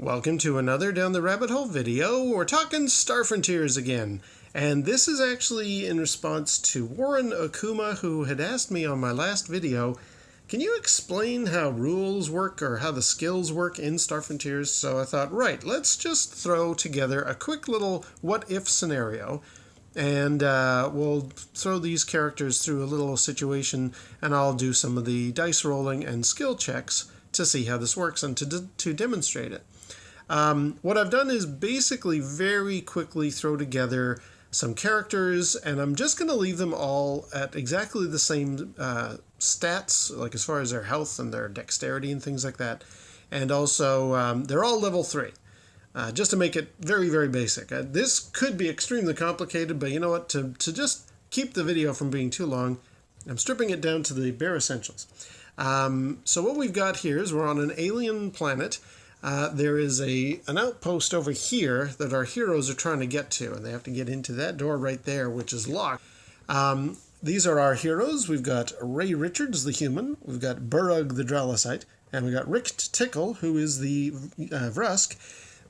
Welcome to another Down the Rabbit Hole video. We're talking Star Frontiers again. And this is actually in response to Warren Okuma, who had asked me on my last video, can you explain how rules work or how the skills work in Star Frontiers? So I thought, right, let's just throw together a quick little what-if scenario. And we'll throw these characters through a little situation, and I'll do some of the dice rolling and skill checks to see how this works and to demonstrate it. What I've done is basically very quickly throw together some characters, and I'm just going to leave them all at exactly the same stats, like as far as their health and their dexterity and things like that. And also, they're all level 3. Just to make it very, very basic. This could be extremely complicated, but you know what? To just keep the video from being too long, I'm stripping it down to the bare essentials. So what we've got here is we're on an alien planet. There is an outpost over here that our heroes are trying to get to, and they have to get into that door right there, which is locked. These are our heroes. We've got Ray Richards, the human. We've got Burrug, the Dralosite. And we've got Rick Tickle, who is the Vrusk.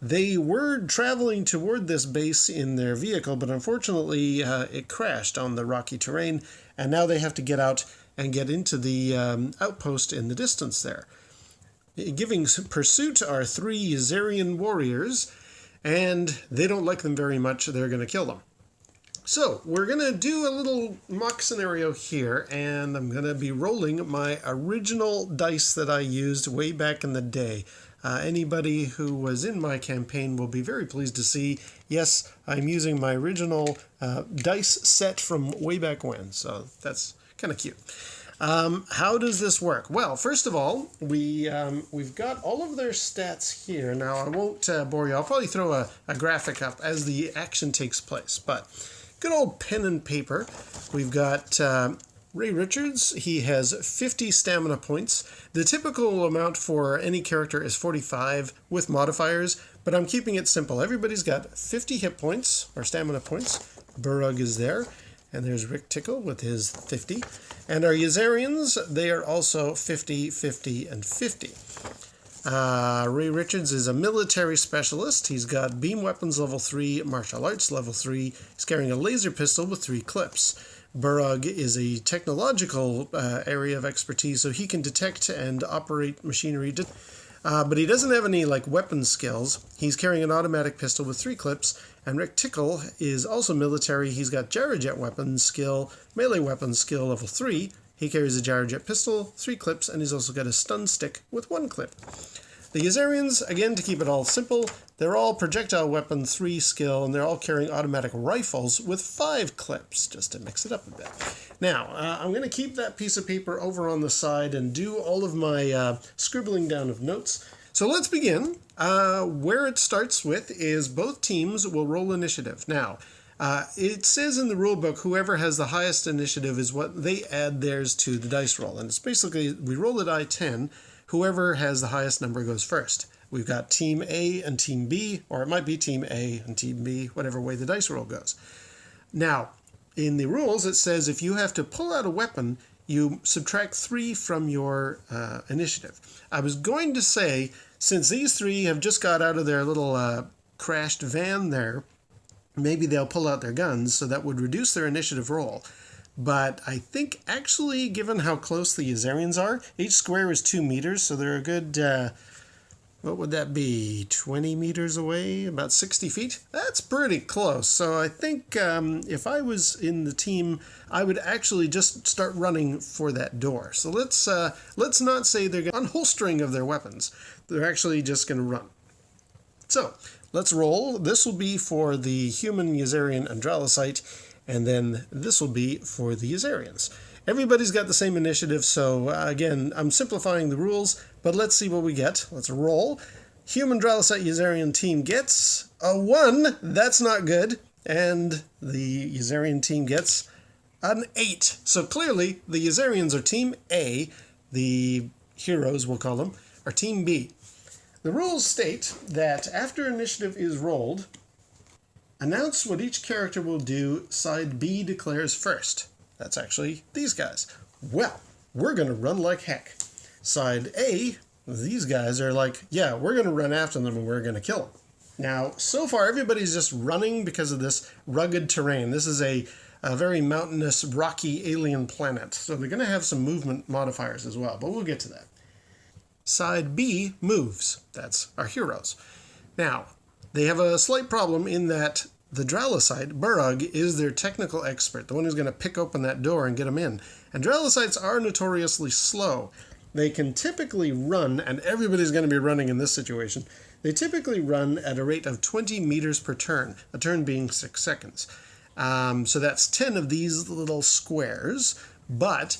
They were traveling toward this base in their vehicle, but unfortunately it crashed on the rocky terrain, and now they have to get out and get into the outpost in the distance there. Giving pursuit are 3 Zarian warriors, and they don't like them very much. They're going to kill them. So we're going to do a little mock scenario here, and I'm going to be rolling my original dice that I used way back in the day. Anybody who was in my campaign will be very pleased to see, yes, I'm using my original dice set from way back when, so that's kind of cute. How does this work? Well, first of all, we've got all of their stats here. Now, I won't bore you. I'll probably throw a graphic up as the action takes place, but good old pen and paper. We've got Ray Richards. He has 50 stamina points. The typical amount for any character is 45 with modifiers, but I'm keeping it simple. Everybody's got 50 hit points, or stamina points. Burrug is there. And there's Rick Tickle with his 50. And our Yazarians, they are also 50, 50, and 50. Ray Richards is a military specialist. He's got beam weapons level 3, martial arts level 3. He's carrying a laser pistol with 3 clips. Burrug is a technological area of expertise, so he can detect and operate machinery. But he doesn't have any weapon skills. He's carrying an automatic pistol with 3 clips. And Rick Tickle is also military. He's got Gyrojet weapons skill, melee weapons skill level 3. He carries a Gyrojet pistol, 3 clips, and he's also got a stun stick with 1 clip. The Yazarians, again, to keep it all simple, they're all projectile weapon 3 skill, and they're all carrying automatic rifles with 5 clips, just to mix it up a bit. Now, I'm going to keep that piece of paper over on the side and do all of my scribbling down of notes. So let's begin. Where it starts with is both teams will roll initiative. Now, it says in the rulebook whoever has the highest initiative is what they add theirs to the dice roll. And it's basically, we roll a die 10, whoever has the highest number goes first. We've got Team A and Team B, or it might be Team A and Team B, whatever way the dice roll goes. Now, in the rules it says if you have to pull out a weapon, you subtract 3 from your initiative. I was going to say, since these 3 have just got out of their little crashed van there, maybe they'll pull out their guns, so that would reduce their initiative roll. But I think actually, given how close the Yazarians are, each square is 2 meters, so they're a good, what would that be, 20 meters away, about 60 feet? That's pretty close. So I think if I was in the team, I would actually just start running for that door. So let's not say they're unholstering of their weapons. They're actually just going to run. So let's roll. This will be for the human, Yazarian, and Dralosite, and then this will be for the Yazarians. Everybody's got the same initiative, so again, I'm simplifying the rules, but let's see what we get. Let's roll. Human Dralosite Yazarian team gets a 1. That's not good. And the Yazarian team gets an 8. So clearly, the Yazarians are Team A. The heroes, we'll call them, are Team B. The rules state that after initiative is rolled, announce what each character will do, side B declares first. That's actually these guys. Well, we're going to run like heck. Side A These guys are like, yeah, we're going to run after them and we're going to kill them. Now, so far, everybody's just running because of this rugged terrain. This is a very mountainous, rocky alien planet. So they're going to have some movement modifiers as well, but we'll get to that. Side B moves. That's our heroes. Now, they have a slight problem in that the Dralosite, Burrug, is their technical expert, the one who's going to pick open that door and get them in. And Dralosites are notoriously slow. They can typically run, and everybody's going to be running in this situation, they typically run at a rate of 20 meters per turn, a turn being 6 seconds. So that's 10 of these little squares, but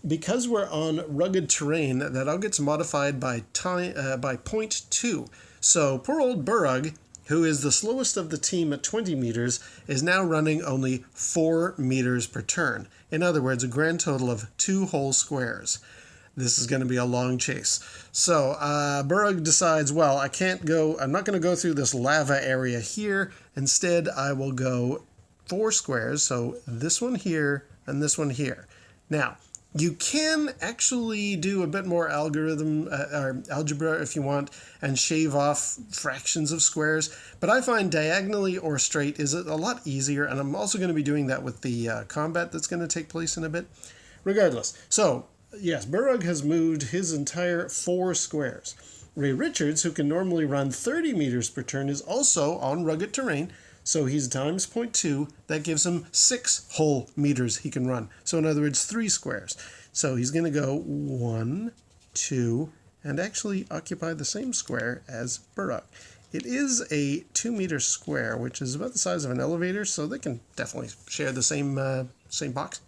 because we're on rugged terrain, that all gets modified by 0.2. So poor old Burrug, who is the slowest of the team at 20 meters, is now running only 4 meters per turn. In other words, a grand total of 2 whole squares. This is going to be a long chase. So Burrug decides, well, I'm not going to go through this lava area here. Instead, I will go 4 squares. So this one here and this one here. Now, you can actually do a bit more algebra if you want and shave off fractions of squares, but I find diagonally or straight is a lot easier, and I'm also going to be doing that with the combat that's going to take place in a bit. Regardless, so yes, Burrug has moved his entire 4 squares. Ray Richards, who can normally run 30 meters per turn, is also on rugged terrain, so he's times 0.2. That gives him 6 whole meters he can run. So in other words, 3 squares. So he's going to go 1, 2, and actually occupy the same square as Burrug. It is a 2-meter square, which is about the size of an elevator, so they can definitely share the same box.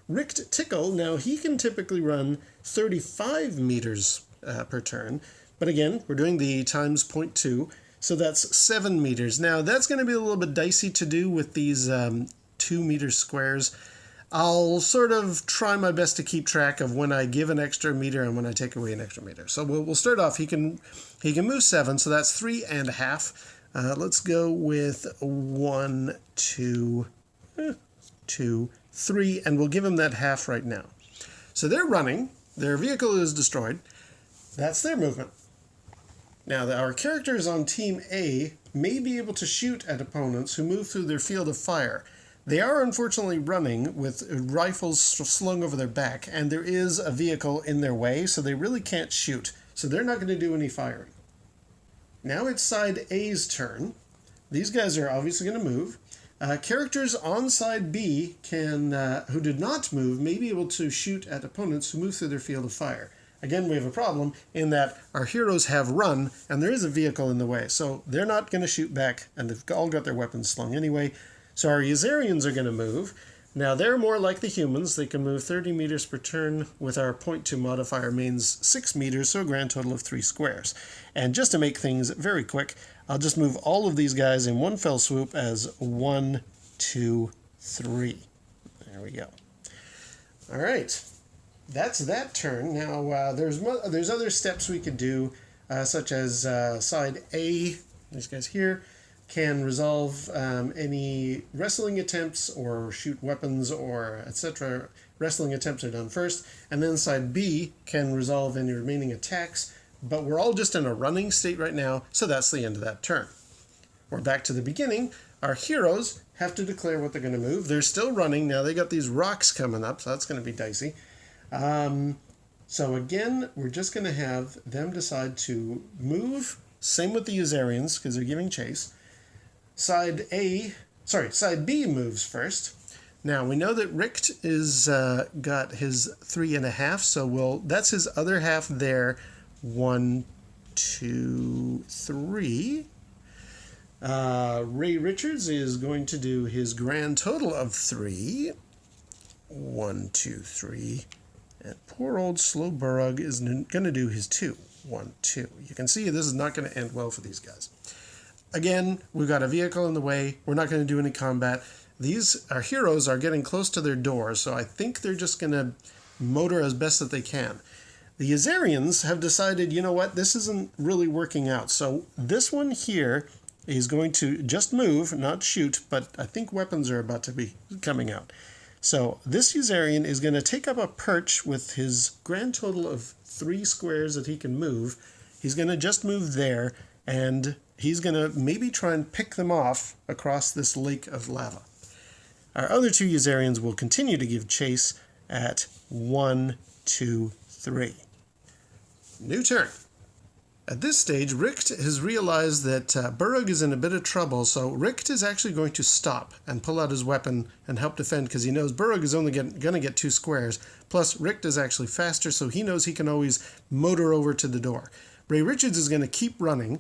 Richt Tickle, now he can typically run 35 meters per turn, but again, we're doing the times 0.2, so that's 7 meters. Now, that's going to be a little bit dicey to do with these 2-meter squares. I'll sort of try my best to keep track of when I give an extra meter and when I take away an extra meter. So we'll start off. He can move 7, so that's 3.5. Let's go with 1, 2, 3, and we'll give him that half right now. So they're running. Their vehicle is destroyed. That's their movement. Now, our characters on Team A may be able to shoot at opponents who move through their field of fire. They are unfortunately running with rifles slung over their back, and there is a vehicle in their way, so they really can't shoot. So they're not going to do any firing. Now it's side A's turn. These guys are obviously going to move. Characters on side B who did not move may be able to shoot at opponents who move through their field of fire. Again, we have a problem in that our heroes have run, and there is a vehicle in the way, so they're not going to shoot back, and they've all got their weapons slung anyway. So our Yuzarians are going to move. Now, they're more like the humans. They can move 30 meters per turn with our 0.2 modifier means 6 meters, so a grand total of 3 squares. And just to make things very quick, I'll just move all of these guys in one fell swoop as 1, 2, 3. There we go. All right. That's that turn. Now, there's other steps we could do, such as side A, these guys here, can resolve any wrestling attempts or shoot weapons or etc. Wrestling attempts are done first, and then side B can resolve any remaining attacks, but we're all just in a running state right now, so that's the end of that turn. We're back to the beginning. Our heroes have to declare what they're going to move. They're still running. Now they got these rocks coming up, so that's going to be dicey. So again, we're just going to have them decide to move. Same with the Yuzarians, because they're giving chase. Side B moves first. Now, we know that Richt is got his 3.5, so that's his other half there. 1, 2, 3. Ray Richards is going to do his grand total of 3. 1, 2, 3. And poor old slow Burrug is going to do his 2. 1, 2. You can see this is not going to end well for these guys. Again, we've got a vehicle in the way. We're not going to do any combat. Our heroes are getting close to their doors, so I think they're just going to motor as best that they can. The Yuzarians have decided, you know what, this isn't really working out. So this one here is going to just move, not shoot, but I think weapons are about to be coming out. So this Usarian is going to take up a perch with his grand total of 3 squares that he can move. He's going to just move there, and he's going to maybe try and pick them off across this lake of lava. Our other 2 Usarians will continue to give chase at 1, 2, 3. New turn. At this stage, Richt has realized that Burrug is in a bit of trouble, so Richt is actually going to stop and pull out his weapon and help defend, because he knows Burrug is only going to get 2 squares. Plus, Richt is actually faster, so he knows he can always motor over to the door. Ray Richards is going to keep running.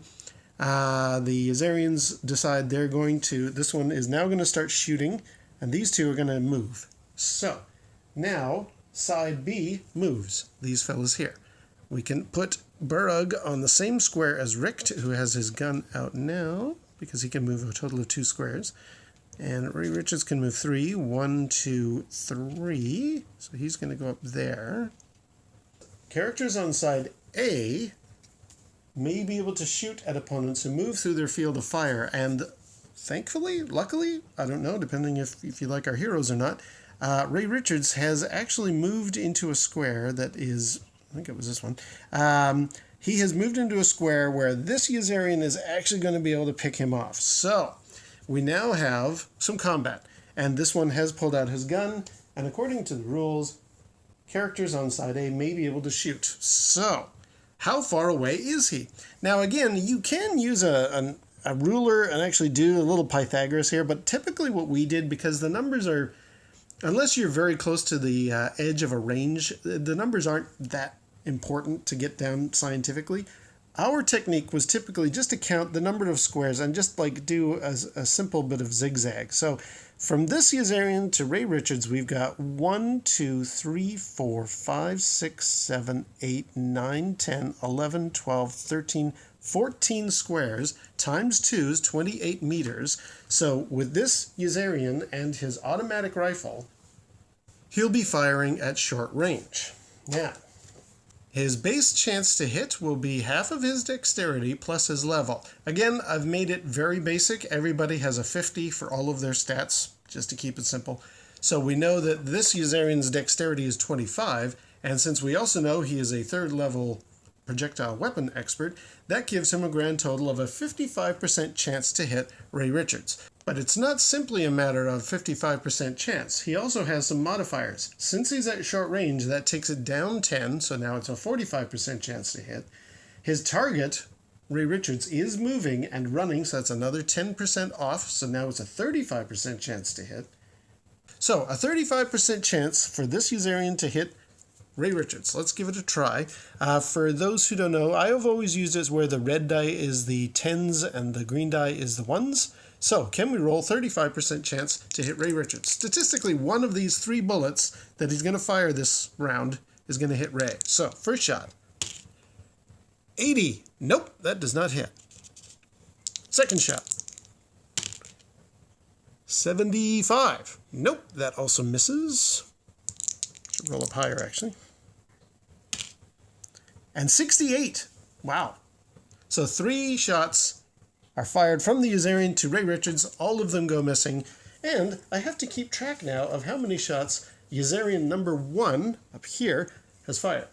The Usarians decide they're going to... This one is now going to start shooting, and these 2 are going to move. So, now, side B moves. These fellas here. We can put Burrug on the same square as Richt, who has his gun out now, because he can move a total of 2 squares. And Ray Richards can move 3. 1, 2, 3. So he's going to go up there. Characters on side A may be able to shoot at opponents who move through their field of fire. And thankfully, luckily, I don't know, depending if you like our heroes or not, Ray Richards has actually moved into a square that is... I think it was this one. He has moved into a square where this Usarian is actually going to be able to pick him off. So, we now have some combat. And this one has pulled out his gun. And according to the rules, characters on side A may be able to shoot. So, how far away is he? Now again, you can use a ruler and actually do a little Pythagoras here. But typically what we did, because the numbers are... Unless you're very close to the edge of a range, the numbers aren't that important to get down scientifically. Our technique was typically just to count the number of squares and just like do a simple bit of zigzag. So from this Usarian to Ray Richards, we've got 1, 2, 3, 4, 5, 6, 7, 8, 9, 10, 11, 12, 13, 14 squares times 2 is 28 meters. So with this Usarian and his automatic rifle, he'll be firing at short range. Now, his base chance to hit will be half of his dexterity plus his level. Again, I've made it very basic. Everybody has a 50 for all of their stats, just to keep it simple. So we know that this Usarian's dexterity is 25, and since we also know he is a 3rd level projectile weapon expert, that gives him a grand total of a 55% chance to hit Ray Richards. But it's not simply a matter of 55% chance. He also has some modifiers. Since he's at short range, that takes it down 10, so now it's a 45% chance to hit. His target, Ray Richards, is moving and running, so that's another 10% off, so now it's a 35% chance to hit. So, a 35% chance for this Usarian to hit Ray Richards. Let's give it a try. For those who don't know, I have always used it where the red die is the 10s and the green die is the 1s. So, can we roll 35% chance to hit Ray Richards? Statistically, one of these 3 bullets that he's going to fire this round is going to hit Ray. So, first shot. 80. Nope, that does not hit. Second shot. 75. Nope, that also misses. Should roll up higher, actually. And 68. Wow. So 3 shots are fired from the Usarian to Ray Richards. All of them go missing. And I have to keep track now of how many shots Usarian number 1, up here, has fired.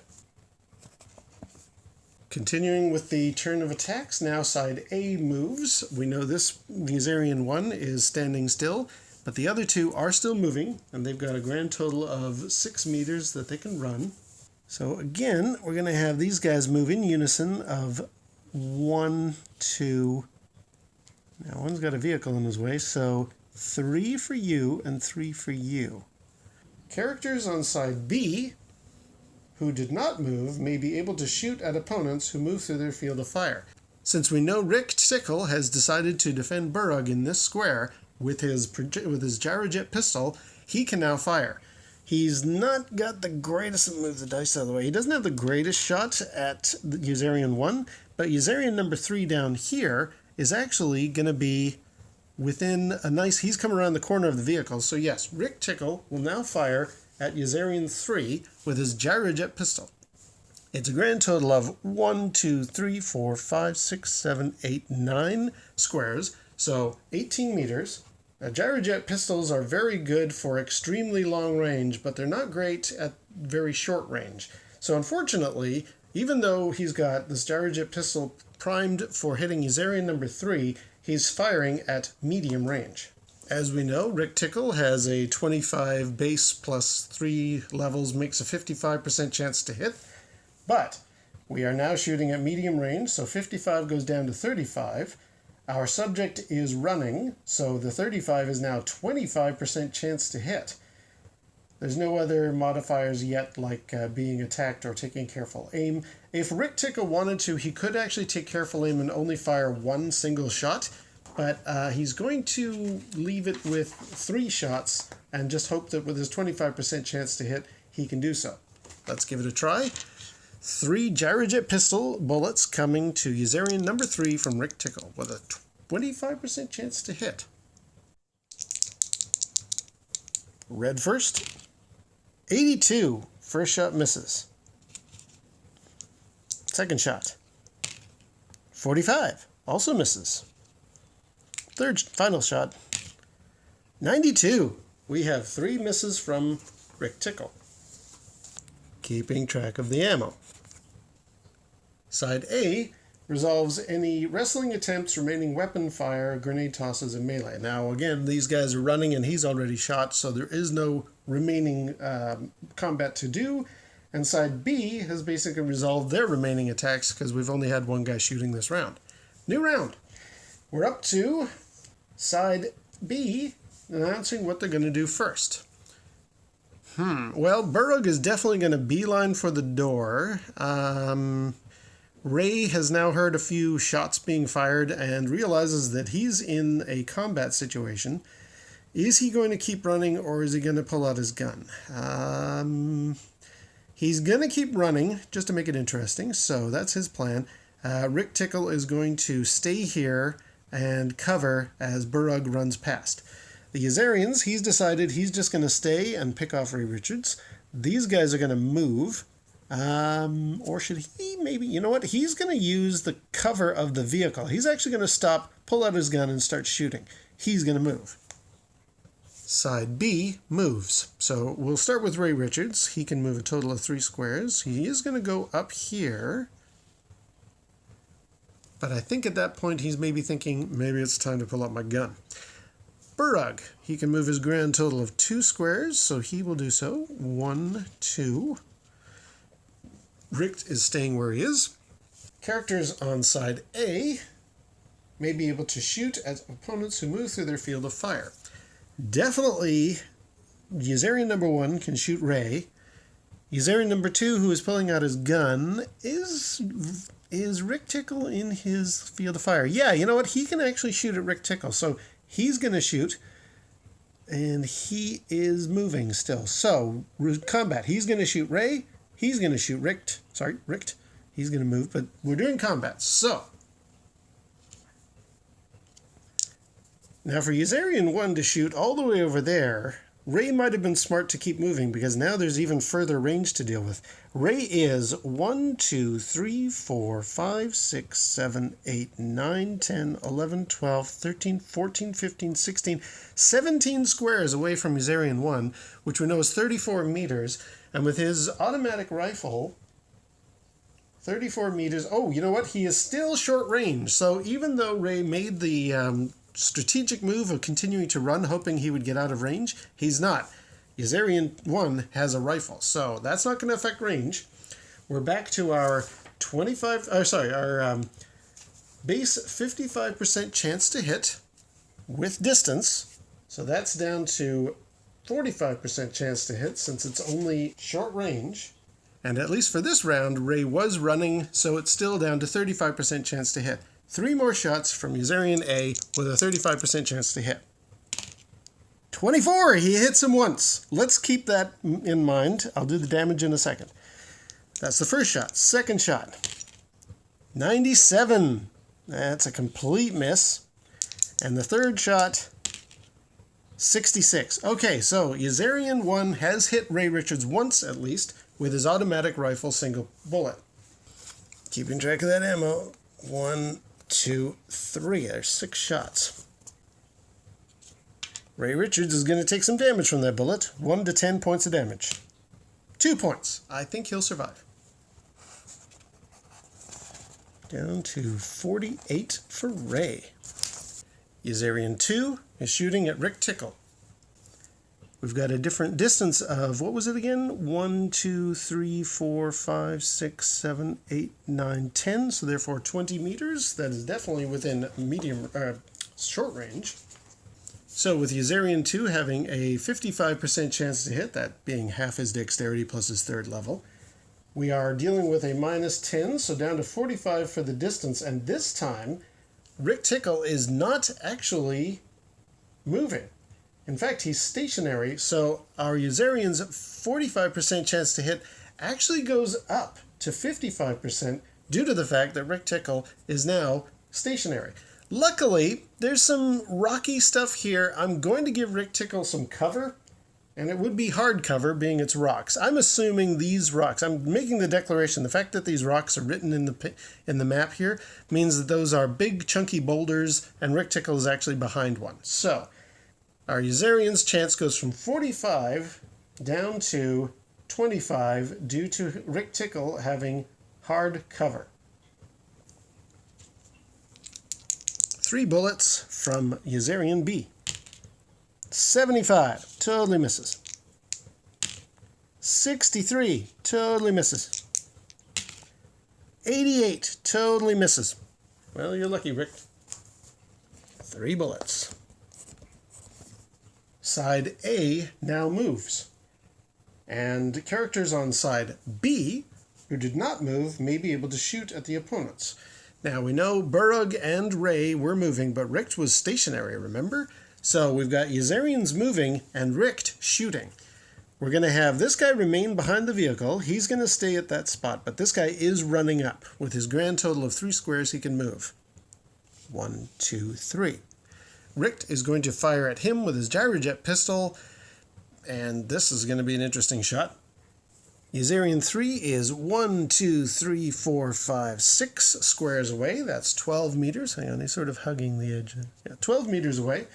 Continuing with the turn of attacks, now side A moves. We know this Usarian 1 is standing still, but the other 2 are still moving, and they've got a grand total of 6 meters that they can run. So again, we're going to have these guys move in unison of 1, 2... Now one's got a vehicle in his way, so 3 for you and 3 for you. Characters on side B who did not move may be able to shoot at opponents who move through their field of fire. Since we know Rick Tickle has decided to defend Burrug in this square with his gyrojet pistol, he can now fire. He's not got the greatest... Move the dice out of the way. He doesn't have the greatest shot at Usarian 1, but Usarian number 3 down here is actually going to be within a nice... He's come around the corner of the vehicle, so yes, Rick Tickle will now fire at Usarian 3 with his gyrojet pistol. It's a grand total of 1, 2, 3, 4, 5, 6, 7, 8, 9 squares, so 18 meters. Gyrojet pistols are very good for extremely long range, but they're not great at very short range. So unfortunately, even though he's got this Gyrojet pistol primed for hitting Usarian number 3, he's firing at medium range. As we know, Rick Tickle has a 25 base plus 3 levels makes a 55% chance to hit, but we are now shooting at medium range, so 55 goes down to 35. Our subject is running, so the 35 is now 25% chance to hit. There's no other modifiers yet, like being attacked or taking careful aim. If Rick Tickle wanted to, he could actually take careful aim and only fire one single shot, but he's going to leave it with 3 shots and just hope that with his 25% chance to hit, he can do so. Let's give it a try. 3 Gyrojet pistol bullets coming to Usarian number 3 from Rick Tickle with a 25% chance to hit. Red first. 82. First shot misses. Second shot. 45. Also misses. Third final shot. 92. We have 3 misses from Rick Tickle. Keeping track of the ammo. Side A resolves any wrestling attempts, remaining weapon fire, grenade tosses, and melee. Now, again, these guys are running and he's already shot, so there is no remaining combat to do. And side B has basically resolved their remaining attacks because we've only had one guy shooting this round. New round. We're up to side B, announcing what they're going to do first. Well, Burrug is definitely going to beeline for the door. Ray has now heard a few shots being fired and realizes that he's in a combat situation. Is he going to keep running or is he going to pull out his gun? He's going to keep running just to make it interesting, so that's his plan. Rick Tickle is going to stay here and cover as Burrug runs past. The Usarians, he's decided he's just going to stay and pick off Ray Richards. These guys are going to move. Or should he maybe, you know what? He's going to use the cover of the vehicle. He's actually going to stop, pull out his gun, and start shooting. He's going to move. Side B moves. So we'll start with Ray Richards. He can move a total of 3 squares. He is going to go up here. But I think at that point he's maybe thinking, maybe it's time to pull out my gun. Burrug, he can move his grand total of 2 squares, so he will do so. 1, 2. Rick is staying where he is. Characters on side A may be able to shoot at opponents who move through their field of fire. Definitely, Usarian number 1 can shoot Ray. Usarian number 2, who is pulling out his gun, is Rick Tickle in his field of fire? Yeah, you know what? He can actually shoot at Rick Tickle, so he's going to shoot, and he is moving still. So, combat. He's going to shoot Ray. He's going to shoot Rick. He's going to move, but we're doing combat. So, now for Usarian 1 to shoot all the way over there, Ray might have been smart to keep moving because now there's even further range to deal with. Ray is 1, 2, 3, 4, 5, 6, 7, 8, 9, 10, 11, 12, 13, 14, 15, 16, 17 squares away from Usarian 1, which we know is 34 meters. And with his automatic rifle, 34 meters... Oh, you know what? He is still short range. So even though Ray made the strategic move of continuing to run, hoping he would get out of range, he's not. Usarian 1 has a rifle, so that's not going to affect range. We're back to our base 55% chance to hit with distance. So that's down to 45% chance to hit since it's only short range. And at least for this round, Ray was running, so it's still down to 35% chance to hit. 3 more shots from Usarian A with a 35% chance to hit. 24! He hits him once. Let's keep that in mind. I'll do the damage in a second. That's the first shot. Second shot. 97. That's a complete miss. And the third shot, 66. Okay, so Usarian 1 has hit Ray Richards once at least with his automatic rifle single bullet. Keeping track of that ammo. 1, 2, 3. There's 6 shots. Ray Richards is going to take some damage from that bullet. 1 to 10 points of damage. 2 points. I think he'll survive. Down to 48 for Ray. Yuzarian 2 is shooting at Rick Tickle. We've got a different distance of, what was it again? 1, 2, 3, 4, 5, 6, 7, 8, 9, 10. So therefore 20 meters. That is definitely within short range. So with Yuzarian 2 having a 55% chance to hit, that being half his dexterity plus his third level, we are dealing with a minus 10, so down to 45 for the distance. And this time, Rick Tickle is not actually moving. In fact, he's stationary, so our Yuzarian's 45% chance to hit actually goes up to 55% due to the fact that Rick Tickle is now stationary. Luckily, there's some rocky stuff here. I'm going to give Rick Tickle some cover, and it would be hard cover being it's rocks. I'm assuming these rocks, I'm making the declaration, the fact that these rocks are written in the map here means that those are big chunky boulders, and Rick Tickle is actually behind one. So, our Yuzarian's chance goes from 45 down to 25 due to Rick Tickle having hard cover. 3 bullets from Yuzarian B. 75, totally misses. 63, totally misses. 88, totally misses. Well, you're lucky, Rick. 3 bullets. Side A now moves. And characters on side B who did not move may be able to shoot at the opponents. Now, we know Burrug and Ray were moving, but Richt was stationary, remember? So we've got Yuzarians moving and Richt shooting. We're going to have this guy remain behind the vehicle. He's going to stay at that spot, but this guy is running up. With his grand total of 3 squares, he can move. 1, 2, 3. Richt is going to fire at him with his gyrojet pistol, and this is going to be an interesting shot. Yuzarian 3 is 1, 2, 3, 4, 5, 6 squares away. That's 12 meters. Hang on, he's sort of hugging the edge. Yeah, 12 meters away,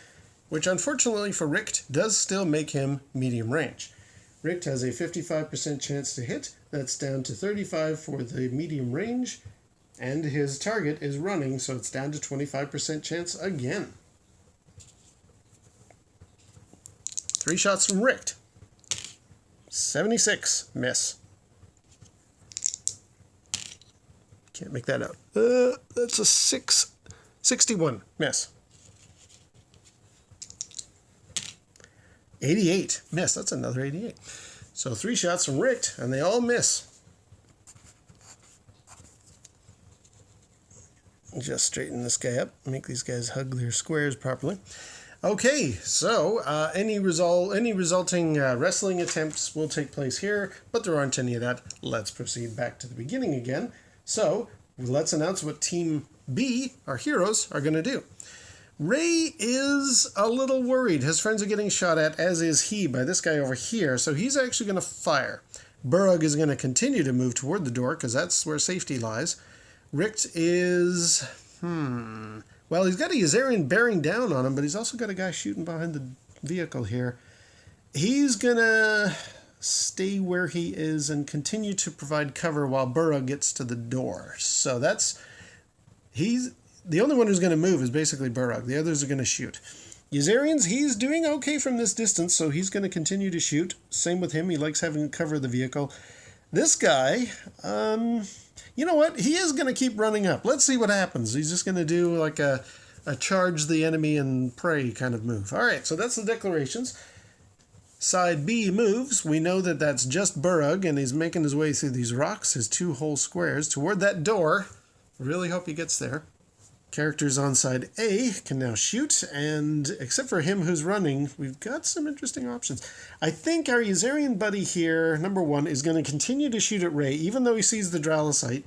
which unfortunately for Richt does still make him medium range. Richt has a 55% chance to hit. That's down to 35 for the medium range, and his target is running, so it's down to 25% chance again. 3 shots from Richt. 76, miss. Can't make that out. That's a 61, miss. 88, miss. That's another 88. So 3 shots from Richt, and they all miss. Just straighten this guy up, make these guys hug their squares properly. Okay, so any resulting wrestling attempts will take place here, but there aren't any of that. Let's proceed back to the beginning again. So, let's announce what Team B, our heroes, are going to do. Ray is a little worried. His friends are getting shot at, as is he, by this guy over here, so he's actually going to fire. Burrug is going to continue to move toward the door, because that's where safety lies. Richt is... Well, he's got a Yuzarian bearing down on him, but he's also got a guy shooting behind the vehicle here. He's going to stay where he is and continue to provide cover while Burrug gets to the door. So the only one who's going to move is basically Burrug. The others are going to shoot. Yuzarians, he's doing okay from this distance, so he's going to continue to shoot. Same with him. He likes having cover of the vehicle. This guy, you know what? He is going to keep running up. Let's see what happens. He's just going to do like a charge the enemy and pray kind of move. All right, so that's the declarations. Side B moves. We know that that's just Burrug, and he's making his way through these rocks, his 2 whole squares, toward that door. Really hope he gets there. Characters on side A can now shoot, and except for him who's running, we've got some interesting options. I think our Yuzarian buddy here, number 1, is going to continue to shoot at Ray, even though he sees the Dralosite.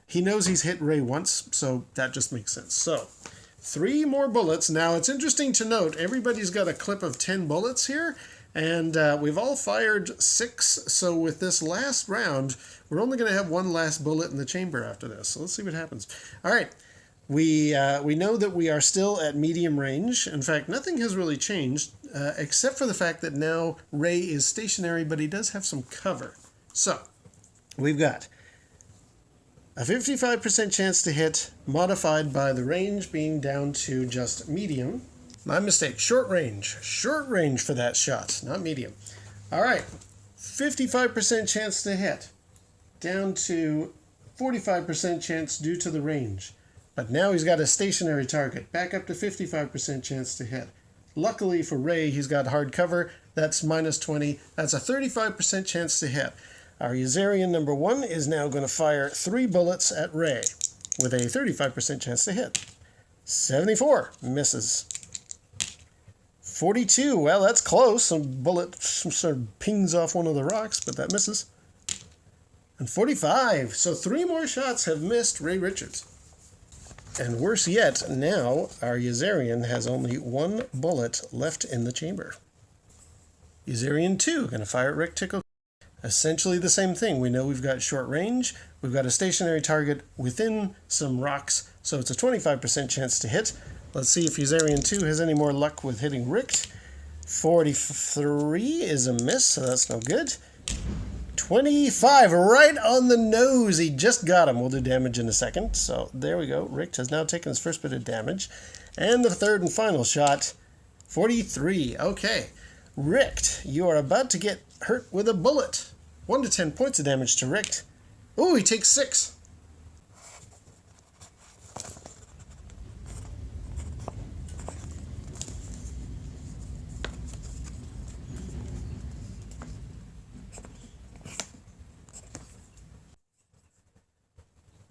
He knows he's hit Ray once, so that just makes sense. So, 3 more bullets. Now, it's interesting to note, everybody's got a clip of 10 bullets here, and we've all fired 6, so with this last round, we're only going to have 1 last bullet in the chamber after this. So let's see what happens. All right. We know that we are still at medium range. In fact, nothing has really changed, except for the fact that now Ray is stationary, but he does have some cover. So, we've got a 55% chance to hit, modified by the range being down to just medium. My mistake, short range. Short range for that shot, not medium. All right, 55% chance to hit, down to 45% chance due to the range. But now he's got a stationary target, back up to 55% chance to hit. Luckily for Ray, he's got hard cover. That's minus 20. That's a 35% chance to hit. Our Yuzarian number 1 is now going to fire 3 bullets at Ray with a 35% chance to hit. 74 misses. 42, well, that's close. Some bullet sort of pings off one of the rocks, but that misses. And 45, so 3 more shots have missed Ray Richards. And worse yet, now our Yuzarian has only 1 bullet left in the chamber. Yuzarian 2, going to fire at Rick Tickle. Essentially the same thing. We know we've got short range, we've got a stationary target within some rocks, so it's a 25% chance to hit. Let's see if Yuzarian 2 has any more luck with hitting Rick. 43 is a miss, so that's no good. 25, right on the nose. He just got him. We'll do damage in a second. So there we go. Rick has now taken his first bit of damage. And the third and final shot, 43. Okay. Rick, you are about to get hurt with a bullet. 1 to 10 points of damage to Rick. Oh, he takes 6.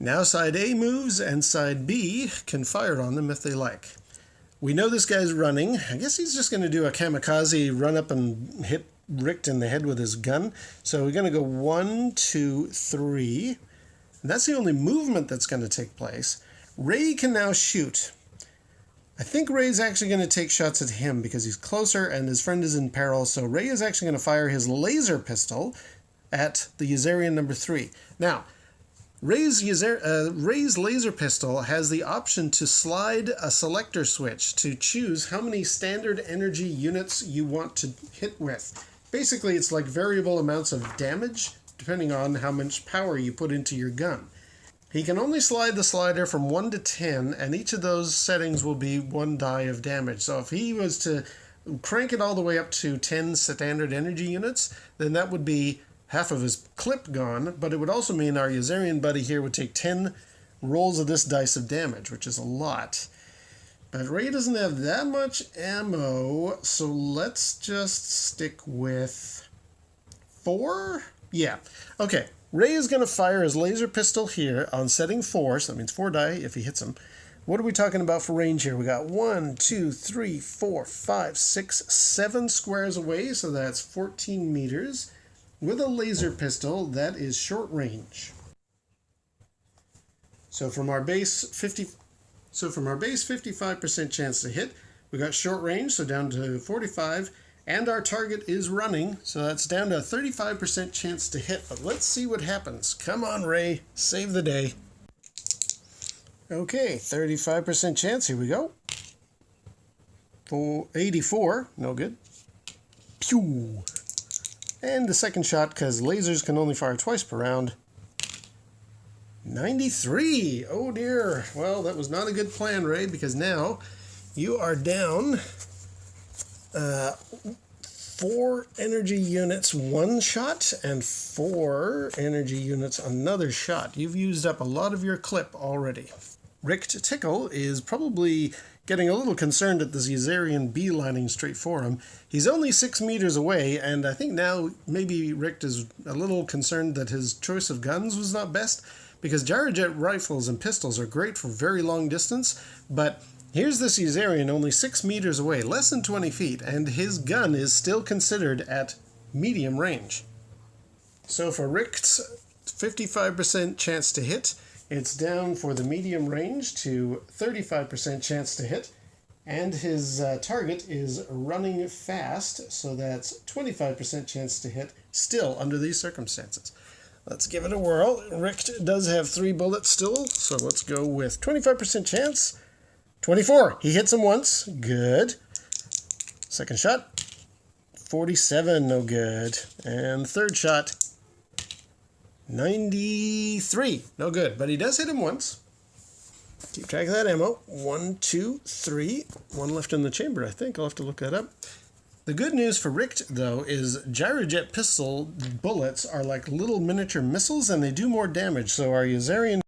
Now side A moves, and side B can fire on them if they like. We know this guy's running. I guess he's just going to do a kamikaze, run up and hit Rick in the head with his gun. So we're going to go 1, 2, 3. And that's the only movement that's going to take place. Ray can now shoot. I think Ray's actually going to take shots at him because he's closer and his friend is in peril. So Ray is actually going to fire his laser pistol at the Yuzarian number 3. Now, Ray's laser pistol has the option to slide a selector switch to choose how many standard energy units you want to hit with. Basically, it's like variable amounts of damage depending on how much power you put into your gun. He can only slide the slider from 1 to 10, and each of those settings will be 1 die of damage. So if he was to crank it all the way up to 10 standard energy units, then that would be half of his clip gone, but it would also mean our Yuzarian buddy here would take 10 rolls of this dice of damage, which is a lot. But Ray doesn't have that much ammo, so let's just stick with 4? Yeah. Okay, Ray is going to fire his laser pistol here on setting 4, so that means 4 die if he hits him. What are we talking about for range here? We got 1, 2, 3, 4, 5, 6, 7 squares away, so that's 14 meters. With a laser pistol, that is short range. So from our base 55% chance to hit, we got short range, so down to 45, and our target is running, so that's down to a 35% chance to hit. But let's see what happens. Come on, Ray, save the day. Okay, 35% chance, here we go. 84, no good. Pew! And the second shot, because lasers can only fire twice per round. 93! Oh dear. Well, that was not a good plan, Ray, because now you are down 4 energy units one shot and 4 energy units another shot. You've used up a lot of your clip already. Rick Tickle is probably getting a little concerned at this Yuzarian beelining straight for him. He's only 6 meters away, and I think now maybe Rick is a little concerned that his choice of guns was not best, because gyrojet rifles and pistols are great for very long distance, but here's this Yuzarian only 6 meters away, less than 20 feet, and his gun is still considered at medium range. So for Rick's 55% chance to hit, it's down for the medium range to 35% chance to hit, and his target is running fast, so that's 25% chance to hit still under these circumstances. Let's give it a whirl. Richt does have 3 bullets still, so let's go with 25% chance. 24. He hits him once. Good. Second shot. 47. No good. And third shot. 93. No good, but he does hit him once. Keep track of that ammo. 1, 2, 3. One left in the chamber, I think. I'll have to look that up. The good news for Richt, though, is gyrojet pistol bullets are like little miniature missiles, and they do more damage. So our Yazarian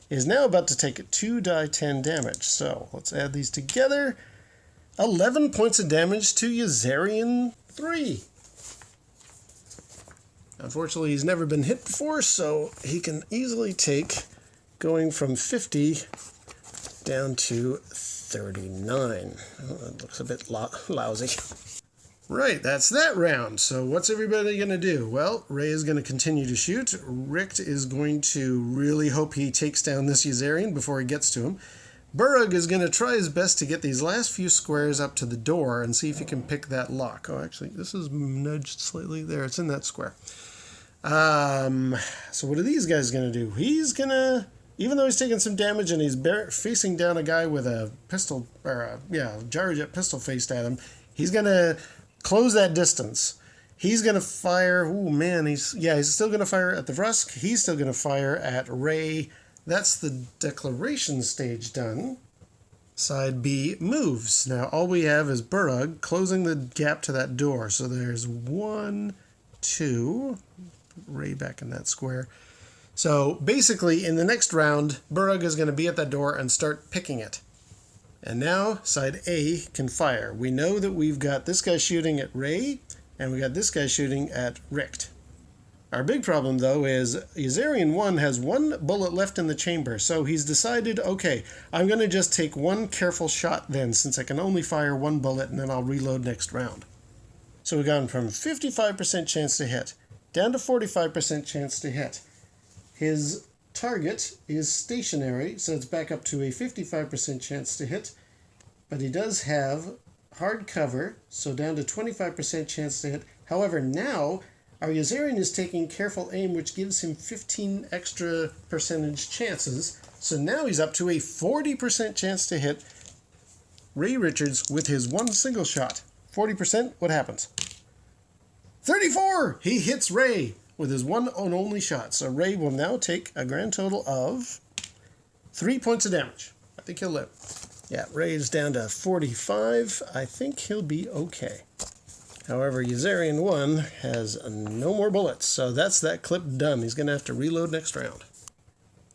is now about to take 2 die 10 damage. So let's add these together. 11 points of damage to Yazarian 3. Unfortunately, he's never been hit before, so he can easily take going from 50 down to 39. Oh, that looks a bit lousy. Right, that's that round. So what's everybody going to do? Well, Ray is going to continue to shoot. Richt is going to really hope he takes down this Yazarian before he gets to him. Burrug is going to try his best to get these last few squares up to the door and see if he can pick that lock. Oh, actually, this is nudged slightly there. It's in that square. So what are these guys going to do? He's going to, even though he's taking some damage and he's facing down a guy with a pistol, or gyrojet pistol faced at him, he's going to close that distance. He's going to fire, oh man, he's still going to fire at the Vrusk. He's still going to fire at Ray. That's the declaration stage done. Side B moves. Now all we have is Burrug closing the gap to that door. So there's 1, 2, Ray back in that square. So basically in the next round, Burrug is going to be at that door and start picking it. And now side A can fire. We know that we've got this guy shooting at Ray, and we got this guy shooting at Richt. Our big problem, though, is Yazarian 1 has 1 bullet left in the chamber, so he's decided, okay, I'm going to just take 1 careful shot then, since I can only fire 1 bullet, and then I'll reload next round. So we've gone from 55% chance to hit, down to 45% chance to hit. His target is stationary, so it's back up to a 55% chance to hit, but he does have hard cover, so down to 25% chance to hit. However, now our Yazarian is taking careful aim, which gives him 15 extra percentage chances. So now he's up to a 40% chance to hit Ray Richards with his 1 single shot. 40%, what happens? 34! He hits Ray with his 1 and only shot. So Ray will now take a grand total of 3 points of damage. I think he'll live. Yeah, Ray is down to 45. I think he'll be okay. However, Yazarian 1 has no more bullets, so that's that clip done. He's going to have to reload next round.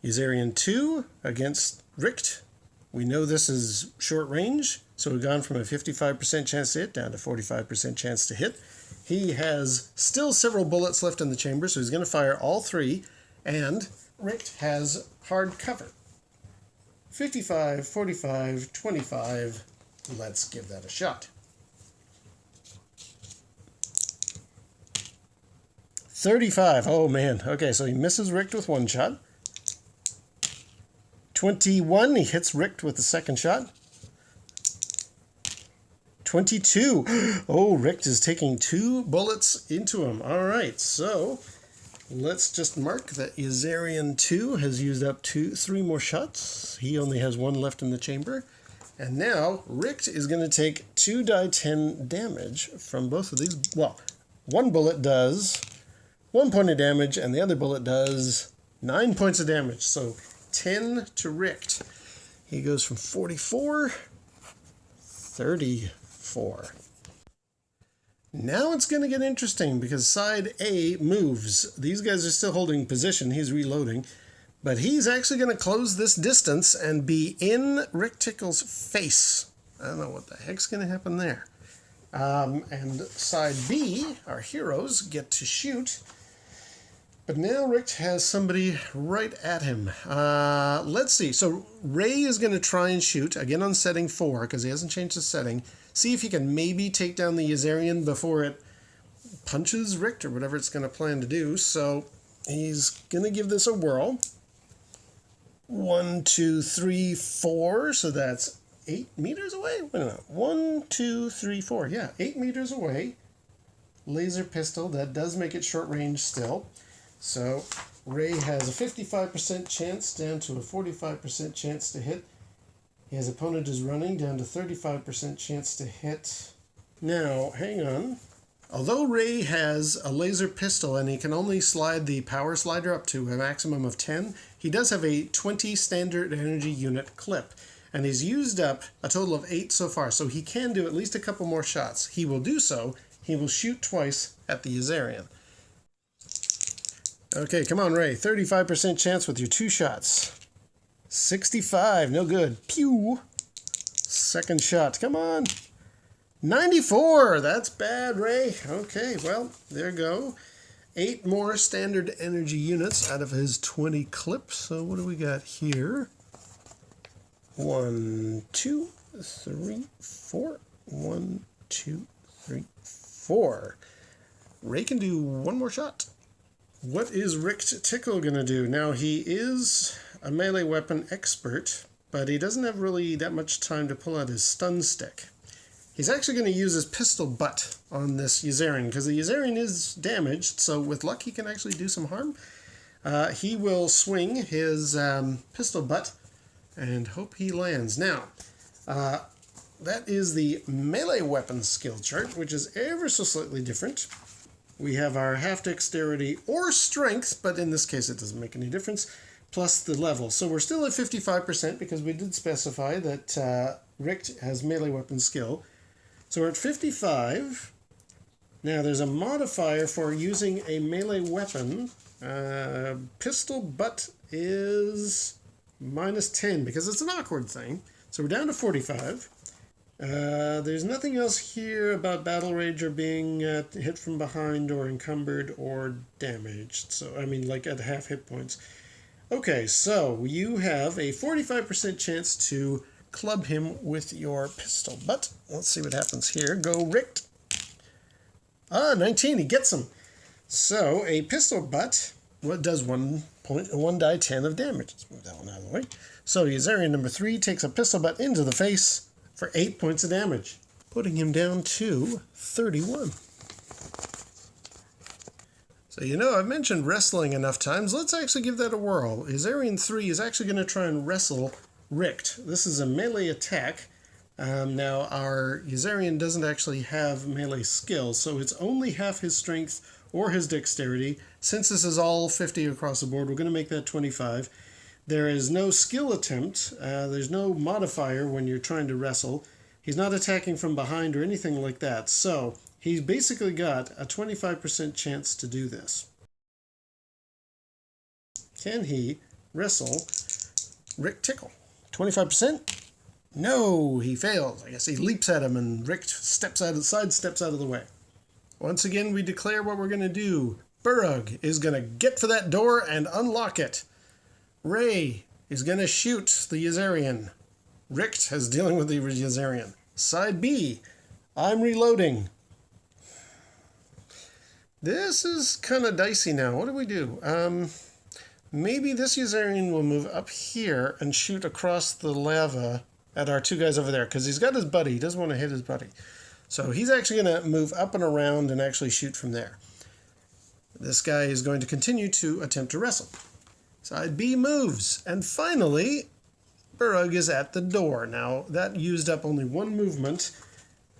Yazarian 2 against Richt. We know this is short range, so we've gone from a 55% chance to hit down to 45% chance to hit. He has still several bullets left in the chamber, so he's going to fire all 3, and Richt has hard cover. 55, 45, 25. Let's give that a shot. 35. Oh, man. Okay, so he misses Richt with 1 shot. 21. He hits Richt with the second shot. 22. Oh, Richt is taking 2 bullets into him. All right, so let's just mark that Yazarian 2 has used up 3 more shots. He only has 1 left in the chamber. And now Richt is going to take 2 die 10 damage from both of these. Well, 1 bullet does 1 point of damage, and the other bullet does 9 points of damage. So 10 to Richt. He goes from 44, 34. Now it's going to get interesting because side A moves. These guys are still holding position. He's reloading. But he's actually going to close this distance and be in Rick Tickle's face. I don't know what the heck's going to happen there. And side B, our heroes, get to shoot. But now Rick has somebody right at him. Let's see. So Ray is going to try and shoot, again on setting 4, because he hasn't changed the setting. See if he can maybe take down the Yazarian before it punches Rick, or whatever it's going to plan to do. So he's going to give this a whirl. 1, 2, 3, 4. So that's 8 meters away? Wait a minute. 1, 2, 3, 4. Yeah, 8 meters away. Laser pistol. That does make it short range still. So Ray has a 55% chance down to a 45% chance to hit. His opponent is running down to 35% chance to hit. Now, hang on. Although Ray has a laser pistol and he can only slide the power slider up to a maximum of 10, he does have a 20 standard energy unit clip. And he's used up a total of 8 so far, so he can do at least a couple more shots. He will do so. He will shoot twice at the Yuzarian. Okay, come on, Ray. 35% chance with your 2 shots. 65, no good. Pew! Second shot, come on. 94, that's bad, Ray. Okay, well, there you go. 8 more standard energy units out of his 20 clips. So what do we got here? 1, 2, 3, 4. 1, 2, 3, 4. Ray can do one more shot. What is Rick Tickle going to do? Now, he is a melee weapon expert, but he doesn't have really that much time to pull out his stun stick. He's actually going to use his pistol butt on this Yuzarian, because the Yuzarian is damaged, so with luck he can actually do some harm. He will swing his pistol butt and hope he lands. Now, that is the melee weapon skill chart, which is ever so slightly different. We have our half dexterity or strength, but in this case it doesn't make any difference, plus the level. So we're still at 55% because we did specify that Rick has melee weapon skill. So we're at 55. Now there's a modifier for using a melee weapon. Pistol butt is -10 because it's an awkward thing. So we're down to 45. There's nothing else here about Battle Rage or being hit from behind or encumbered or damaged. So, I mean, like at half hit points. Okay, so you have a 45% chance to club him with your pistol butt. Let's see what happens here. Go Rick. 19, he gets him. So, a pistol butt, what does 1 die 10 of damage. Let's move that one out of the way. So, Yuzarian number 3 takes a pistol butt into the face for 8 points of damage, putting him down to 31. So, you know, I've mentioned wrestling enough times. Let's actually give that a whirl. Yuzarian 3 is actually going to try and wrestle Rick. This is a melee attack. Now, our Yuzarian doesn't actually have melee skills, so it's only half his strength or his dexterity. Since this is all 50 across the board, we're going to make that 25. There is no skill attempt. There's no modifier when you're trying to wrestle. He's not attacking from behind or anything like that. So he's basically got a 25% chance to do this. Can he wrestle Rick Tickle? 25%? No, he fails. I guess he leaps at him and Rick steps out of the side, steps out of the way. Once again, we declare what we're going to do. Burrug is going to get for that door and unlock it. Ray is going to shoot the Yuzarian. Rick is dealing with the Yuzarian. Side B, I'm reloading. This is kind of dicey now. What do we do? Maybe this Yuzarian will move up here and shoot across the lava at our 2 guys over there, because he's got his buddy. He doesn't want to hit his buddy. So he's actually going to move up and around and actually shoot from there. This guy is going to continue to attempt to wrestle. Side B moves, and finally, Burrug is at the door. Now, that used up only 1 movement.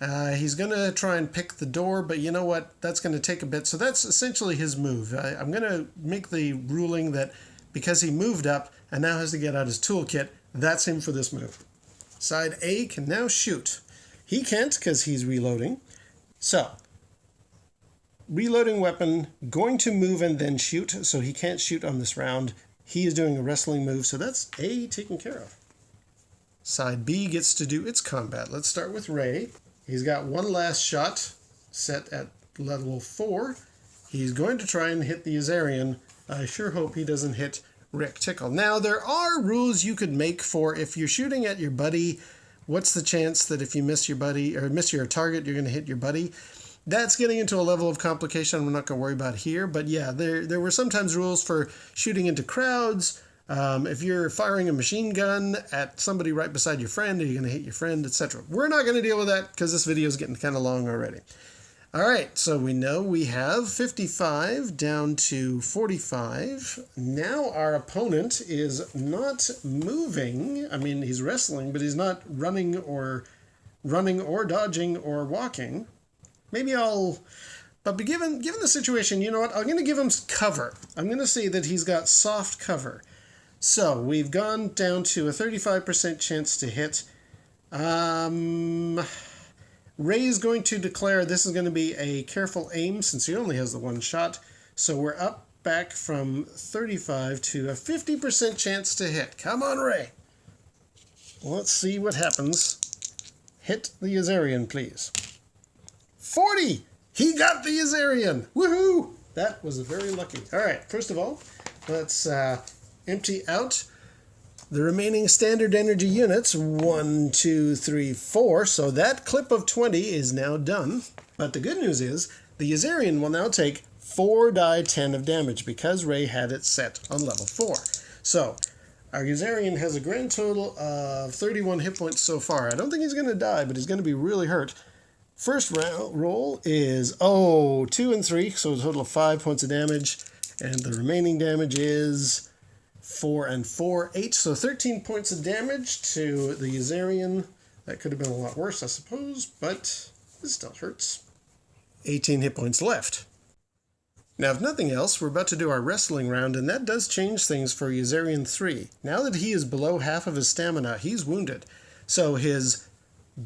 He's going to try and pick the door, but you know what? That's going to take a bit. So that's essentially his move. I'm going to make the ruling that because he moved up and now has to get out his toolkit, that's him for this move. Side A can now shoot. He can't because he's reloading. So, reloading weapon, going to move and then shoot, so he can't shoot on this round. He is doing a wrestling move, so that's A taken care of. Side B gets to do its combat. Let's start with Ray. He's got 1 last shot set at level 4. He's going to try and hit the Yuzarian. I sure hope he doesn't hit Rick Tickle. Now, there are rules you could make for if you're shooting at your buddy, what's the chance that if you miss your buddy or miss your target, you're going to hit your buddy? That's getting into a level of complication we're not going to worry about here. But yeah, there were sometimes rules for shooting into crowds. If you're firing a machine gun at somebody right beside your friend, are you going to hit your friend, etc. We're not going to deal with that because this video is getting kind of long already. All right, so we know we have 55 down to 45. Now our opponent is not moving. I mean, he's wrestling, but he's not running or dodging or walking. Maybe but given the situation, you know what? I'm going to give him cover. I'm going to say that he's got soft cover. So we've gone down to a 35% chance to hit. Ray is going to declare this is going to be a careful aim since he only has the one shot. So we're up back from 35 to a 50% chance to hit. Come on, Ray. Let's see what happens. Hit the Azarian, please. 40! He got the Azarian! Woohoo! That was very lucky. All right, first of all, let's empty out the remaining standard energy units. 1, 2, 3, 4. So that clip of 20 is now done. But the good news is the Azarian will now take 4 die 10 of damage because Ray had it set on level 4. So our Azarian has a grand total of 31 hit points so far. I don't think he's going to die, but he's going to be really hurt. First roll is 2 and 3, so a total of 5 points of damage. And the remaining damage is 4 and 4, 8. So 13 points of damage to the Azarian. That could have been a lot worse, I suppose, but it still hurts. 18 hit points left. Now, if nothing else, we're about to do our wrestling round, and that does change things for Azarian 3. Now that he is below half of his stamina, he's wounded. So his